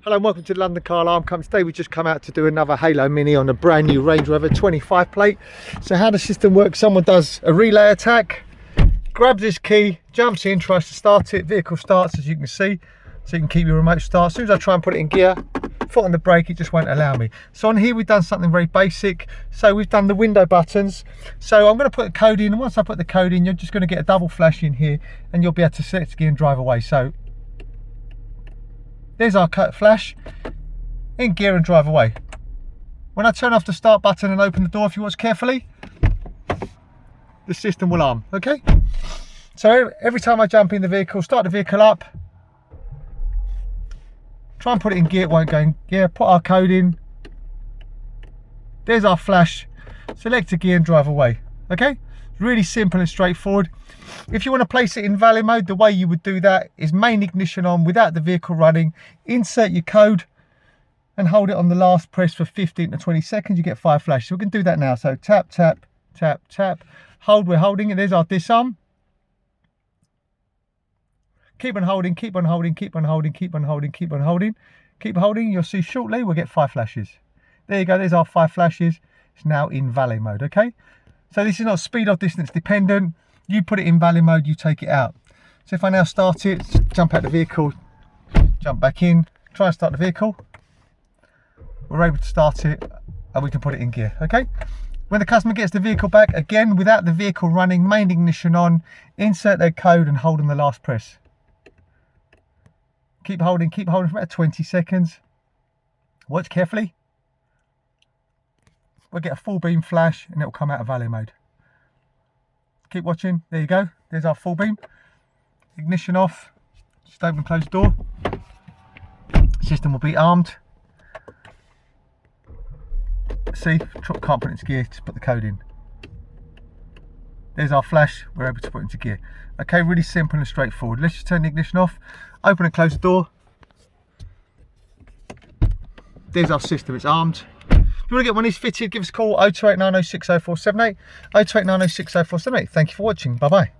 Hello and welcome to the London Car Alarm Company. Today we just come out to do another Halo Mini on a brand new Range Rover 25 plate. So how the system works, someone does a relay attack, grabs this key, jumps in, tries to start it, vehicle starts as you can see, so you can keep your remote start. As soon as I try and put it in gear, foot on the brake, it just won't allow me. So on here we've done something very basic. So we've done the window buttons. So I'm going to put the code in, and once I put the code in, you're just going to get a double flash in here and you'll be able to select gear and drive away. So there's our flash, in gear and drive away. When I turn off the start button and open the door, if you watch carefully, the system will arm, okay? So every time I jump in the vehicle, start the vehicle up, try and put it in gear, it won't go in gear, put our code in, there's our flash, select a gear and drive away, okay? Really simple and straightforward. If you want to place it in valley mode, the way you would do that is main ignition on without the vehicle running, insert your code and hold it on the last press for 15 to 20 seconds, you get 5 flashes. So we can do that now. So tap, tap, tap, tap, hold, we're holding it, there's our disarm. Keep on holding, keep on holding, keep on holding, keep on holding, keep on holding, keep holding, you'll see shortly we'll get 5 flashes. There you go, there's our 5 flashes. It's now in valley mode, okay? So this is not speed or distance dependent. You put it in valley mode, you take it out. So if I now start it, jump out the vehicle, jump back in, try and start the vehicle, we're able to start it and we can put it in gear, okay? When the customer gets the vehicle back, again, without the vehicle running, main ignition on, insert their code and hold on the last press. Keep holding for about 20 seconds. Watch carefully. We'll get a full beam flash and it'll come out of valley mode. Keep watching, there you go, there's our full beam. Ignition off, just open and close the door. System will be armed. See, can't put it into gear, just put the code in. There's our flash, we're able to put it into gear. Okay, really simple and straightforward. Let's just turn the ignition off, open and close the door. There's our system, it's armed. If you want to get one of these fitted, give us a call, 0289 060478, 0289 060478. Thank you for watching, bye bye.